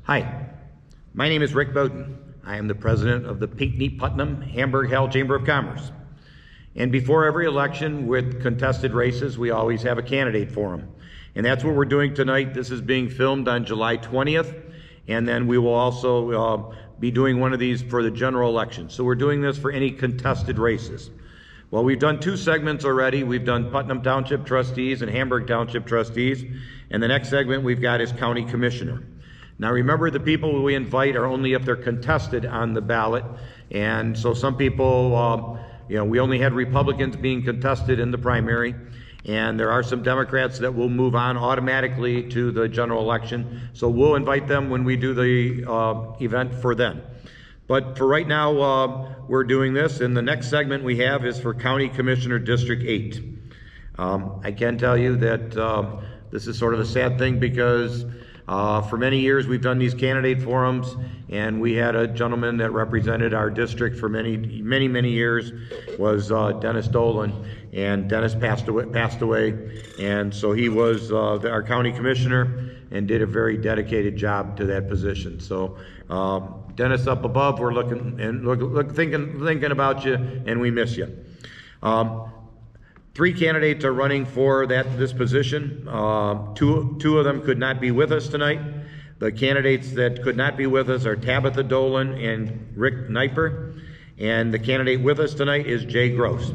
Hi, my name is Rick Bowden. I am the president of the Pinckney-Putnam-Hamburg-Hall Chamber of Commerce. And before every election with contested races, we always have a candidate forum. And that's what we're doing tonight. This is being filmed on July 20th. And then we will also be doing one of these for the general election. So we're doing this for any contested races. Well, we've done two segments already. We've done Putnam Township trustees and Hamburg Township trustees. And the next segment we've got is county commissioner. Now remember, the people we invite are only if they're contested on the ballot. And so some people, we only had Republicans being contested in the primary. And there are some Democrats that will move on automatically to the general election. So we'll invite them when we do the event for them. But for right now, we're doing this. And the next segment we have is for County Commissioner District 8. I can tell you that this is sort of a sad thing because for many years we've done these candidate forums, and we had a gentleman that represented our district for many years, was Dennis Dolan, and Dennis passed away, and so he was our county commissioner and did a very dedicated job to that position. So Dennis, up above, we're looking and thinking about you, and we miss you. Three candidates are running for this position. Two of them could not be with us tonight. The candidates that could not be with us are Tabitha Dolan and Rick Kniper. And the candidate with us tonight is Jay Gross.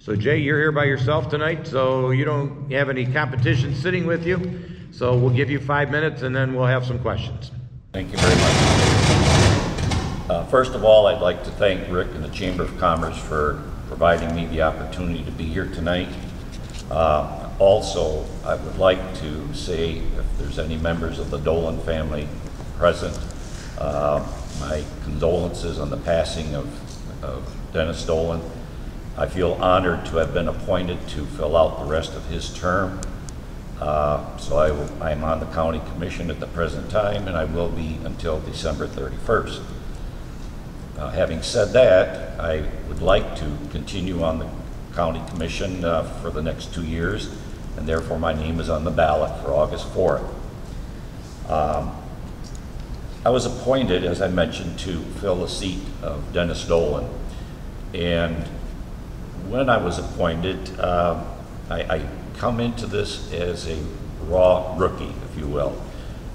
So Jay, you're here by yourself tonight, so you don't have any competition sitting with you. So we'll give you 5 minutes and then we'll have some questions. Thank you very much. First of all, I'd like to thank Rick and the Chamber of Commerce for providing me the opportunity to be here tonight. Also, I would like to say, if there's any members of the Dolan family present, my condolences on the passing of Dennis Dolan. I feel honored to have been appointed to fill out the rest of his term. So I'm on the County Commission at the present time, and I will be until December 31st. Having said that, I would like to continue on the County Commission for the next 2 years, and therefore my name is on the ballot for August 4th. I was appointed, as I mentioned, to fill the seat of Dennis Dolan. And when I was appointed, I come into this as a raw rookie, if you will.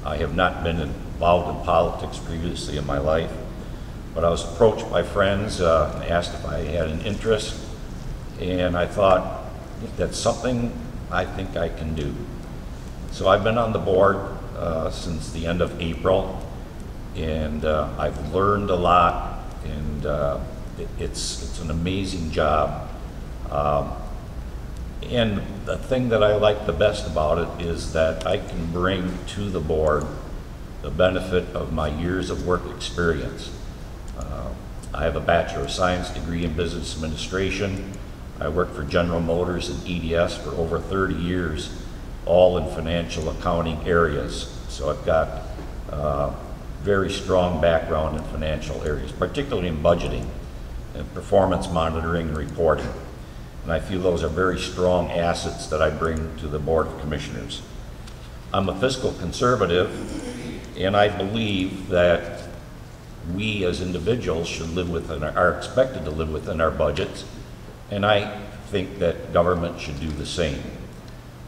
I have not been involved in politics previously in my life. But I was approached by friends and asked if I had an interest, and I thought, that's something I think I can do. So I've been on the board since the end of April, and I've learned a lot, and it's an amazing job. And the thing that I like the best about it is that I can bring to the board the benefit of my years of work experience. I have a Bachelor of Science degree in Business Administration. I worked for General Motors and EDS for over 30 years, all in financial accounting areas. So I've got a very strong background in financial areas, particularly in budgeting and performance monitoring and reporting. And I feel those are very strong assets that I bring to the Board of Commissioners. I'm a fiscal conservative, and I believe that we as individuals should live within, are expected to live within our budgets, and I think that government should do the same.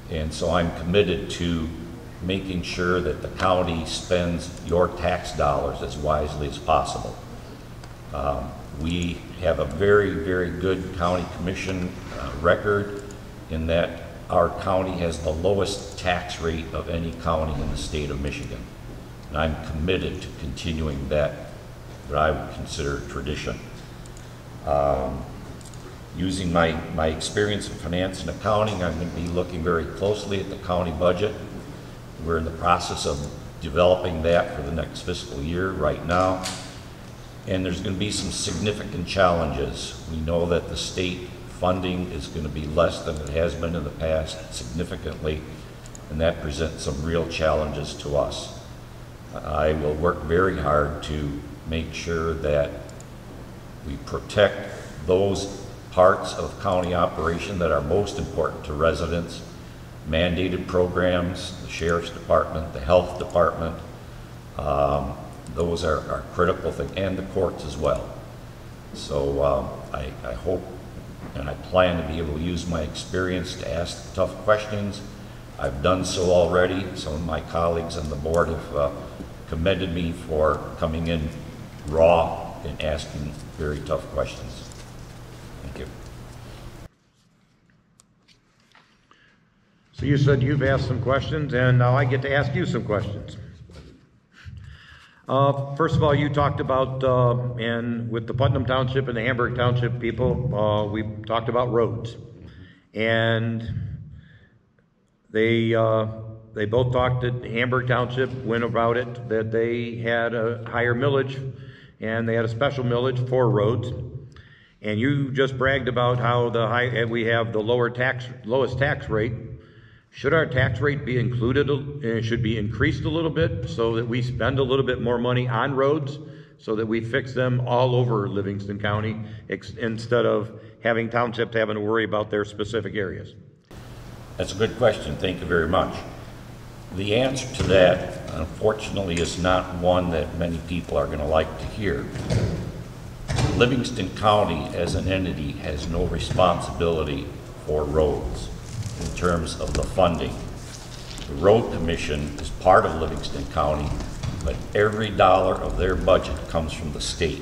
And so I'm committed to making sure that the county spends your tax dollars as wisely as possible. We have a very, very good county commission record in that our county has the lowest tax rate of any county in the state of Michigan. And I'm committed to continuing that I would consider tradition. Using my experience in finance and accounting, I'm going to be looking very closely at the county budget. We're in the process of developing that for the next fiscal year right now. And there's going to be some significant challenges. We know that the state funding is going to be less than it has been in the past, significantly, and that presents some real challenges to us. I will work very hard to make sure that we protect those parts of county operation that are most important to residents, mandated programs, the Sheriff's Department, the Health Department, those are critical things, and the courts as well. So I hope and I plan to be able to use my experience to ask tough questions. I've done so already. Some of my colleagues on the board have commended me for coming in raw and asking very tough questions. Thank you. So you said you've asked some questions, and now I get to ask you some questions. First of all, you talked about, and with the Putnam Township and the Hamburg Township people, we talked about roads. And they both talked that Hamburg Township went about it, that they had a higher millage, and they had a special millage for roads. And you just bragged about how we have the lowest tax rate. Should our tax rate be included, it should be increased a little bit so that we spend a little bit more money on roads so that we fix them all over Livingston County instead of having townships having to worry about their specific areas? That's a good question. Thank you very much. The answer to that, unfortunately, is not one that many people are going to like to hear. Livingston County as an entity has no responsibility for roads in terms of the funding. The Road Commission is part of Livingston County, but every dollar of their budget comes from the state,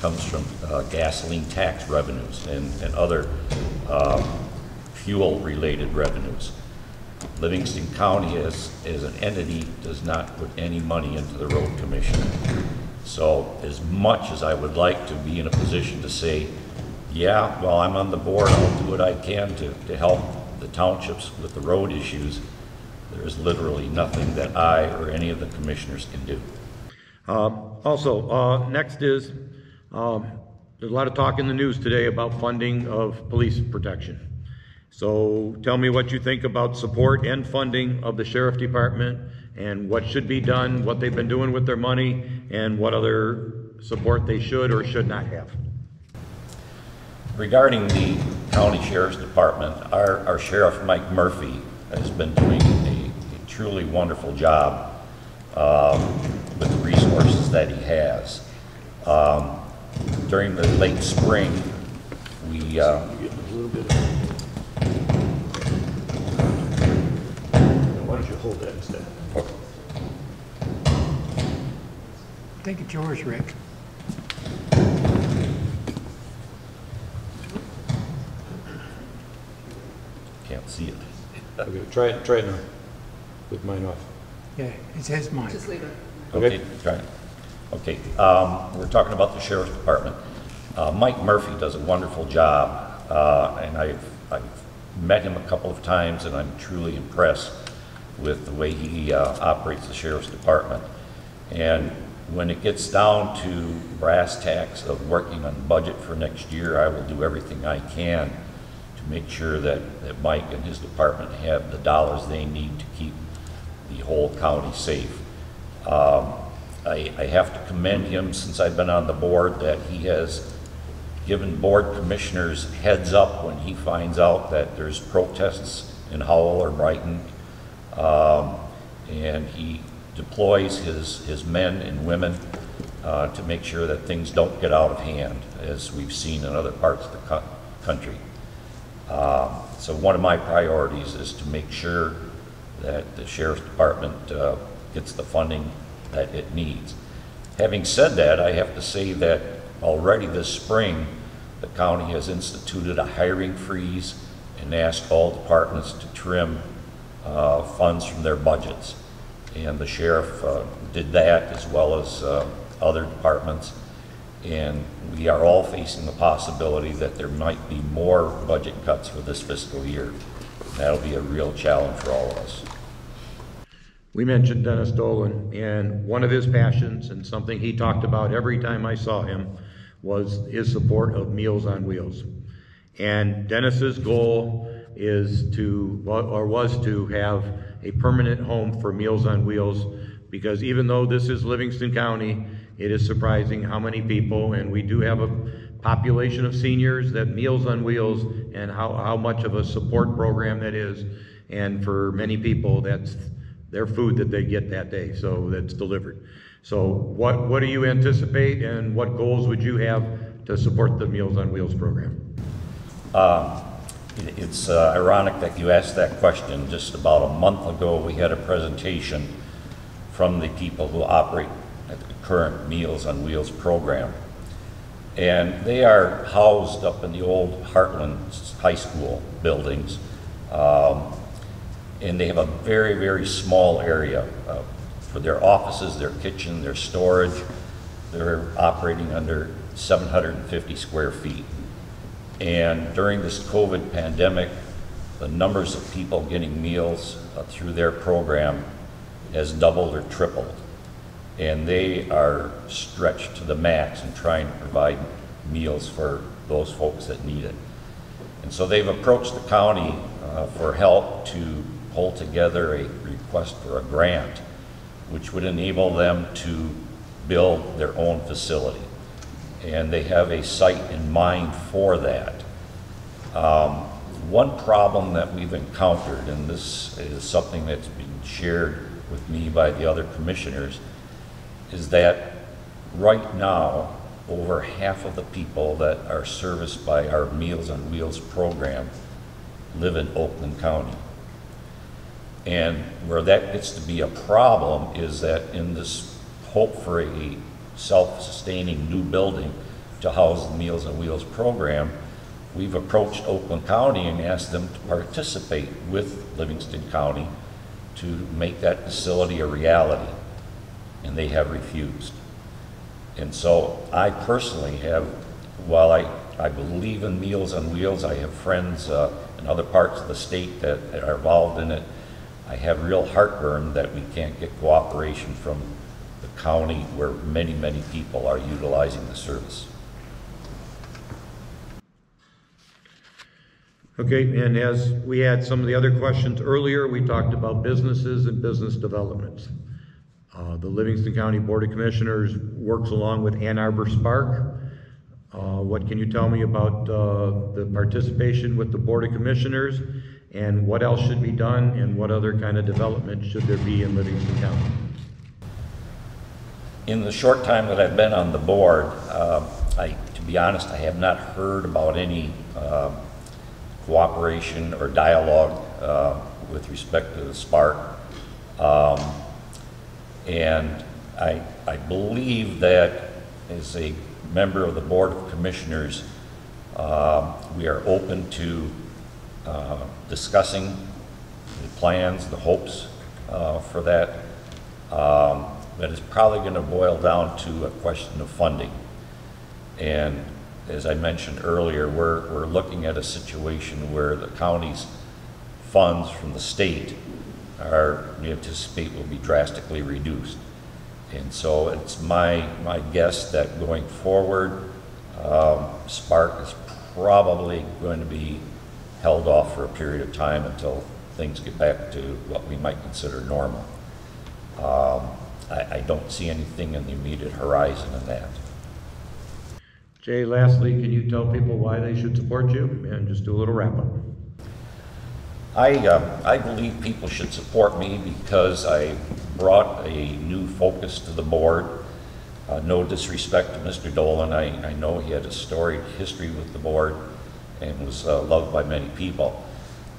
comes from gasoline tax revenues and other fuel-related revenues. Livingston County as an entity does not put any money into the Road Commission. So as much as I would like to be in a position to say, yeah, well, I'm on the board, I'll do what I can to help the townships with the road issues, there's literally nothing that I or any of the commissioners can do. Next is, there's a lot of talk in the news today about funding of police protection. So tell me what you think about support and funding of the Sheriff Department and what should be done, what they've been doing with their money, and what other support they should or should not have. Regarding the County Sheriff's Department, our Sheriff Mike Murphy has been doing a truly wonderful job with the resources that he has. During the late spring, we why don't you hold that instead? Okay. I think it's yours, Rick. Can't see it. Okay, try it now with mine off. Yeah, it says mine. Just leave it. Okay, try it. Okay, we're talking about the Sheriff's Department. Mike Murphy does a wonderful job, and I've met him a couple of times, and I'm truly impressed with the way he operates the Sheriff's Department. And when it gets down to brass tacks of working on the budget for next year, I will do everything I can to make sure that Mike and his department have the dollars they need to keep the whole county safe. I have to commend him, since I've been on the board, that he has given board commissioners heads up when he finds out that there's protests in Howell or Brighton, and he deploys his men and women to make sure that things don't get out of hand, as we've seen in other parts of the country. So one of my priorities is to make sure that the Sheriff's Department gets the funding that it needs. Having said that, I have to say that already this spring, the county has instituted a hiring freeze and asked all departments to trim funds from their budgets. And the sheriff did that, as well as other departments. And we are all facing the possibility that there might be more budget cuts for this fiscal year. That'll be a real challenge for all of us. We mentioned Dennis Dolan, and one of his passions and something he talked about every time I saw him was his support of Meals on Wheels. And Dennis's goal is to, or was to, have a permanent home for Meals on Wheels, because even though this is Livingston County, it is surprising how many people, and we do have a population of seniors, that Meals on Wheels and how much of a support program that is. And for many people, that's their food that they get that day, so that's delivered. So what do you anticipate, and what goals would you have to support the Meals on Wheels program? It's ironic that you asked that question. Just about a month ago, we had a presentation from the people who operate at the current Meals on Wheels program. And they are housed up in the old Heartland High School buildings. And they have a very, very small area for their offices, their kitchen, their storage. They're operating under 750 square feet. And during this COVID pandemic, the numbers of people getting meals through their program has doubled or tripled. And they are stretched to the max in trying to provide meals for those folks that need it. And so they've approached the county for help to pull together a request for a grant, which would enable them to build their own facility. And they have a site in mind for that. One problem that we've encountered, and this is something that's been shared with me by the other commissioners, is that right now, over half of the people that are serviced by our Meals on Wheels program live in Oakland County. And where that gets to be a problem is that in this hope for a self-sustaining new building to house the Meals on Wheels program, we've approached Oakland County and asked them to participate with Livingston County to make that facility a reality, and they have refused. And so I personally have, while I believe in Meals on Wheels, I have friends in other parts of the state that are involved in it, I have real heartburn that we can't get cooperation from the county where many, many people are utilizing the service. Okay, and as we had some of the other questions earlier, we talked about businesses and business development. The Livingston County Board of Commissioners works along with Ann Arbor Spark. What can you tell me about the participation with the Board of Commissioners, and what else should be done, and what other kind of development should there be in Livingston County? In the short time that I've been on the board, to be honest, I have not heard about any cooperation or dialogue with respect to the Spark. And I believe that as a member of the Board of Commissioners, we are open to discussing the plans, the hopes for that. But it's probably going to boil down to a question of funding. And as I mentioned earlier, we're looking at a situation where the county's funds from the state we anticipate will be drastically reduced. And so it's my guess that going forward, Spark is probably going to be held off for a period of time until things get back to what we might consider normal. I don't see anything in the immediate horizon in that. Jay, lastly, can you tell people why they should support you, and just do a little wrap-up? I believe people should support me because I brought a new focus to the board. No disrespect to Mr. Dolan. I know he had a storied history with the board and was loved by many people.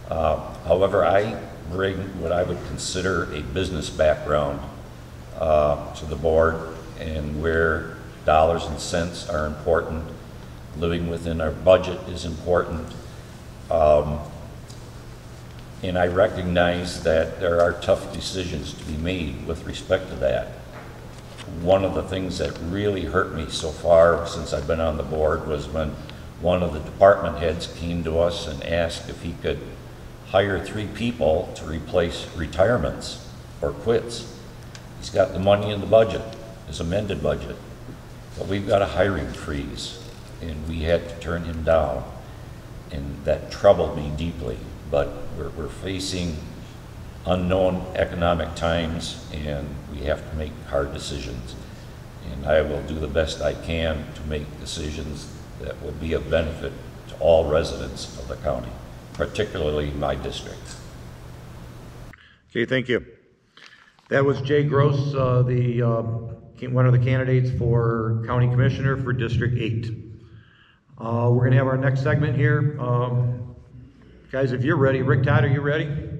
However, I bring what I would consider a business background to the board, and where dollars and cents are important, living within our budget is important. And I recognize that there are tough decisions to be made with respect to that. One of the things that really hurt me so far since I've been on the board was when one of the department heads came to us and asked if he could hire 3 people to replace retirements or quits. He's got the money in the budget, his amended budget, but we've got a hiring freeze, and we had to turn him down, and that troubled me deeply. But we're facing unknown economic times, and we have to make hard decisions. And I will do the best I can to make decisions that will be of benefit to all residents of the county, particularly my district. Okay, thank you. That was Jay Gross, the one of the candidates for County Commissioner for District 8. We're going to have our next segment here. Guys, if you're ready, Rick Todd, are you ready?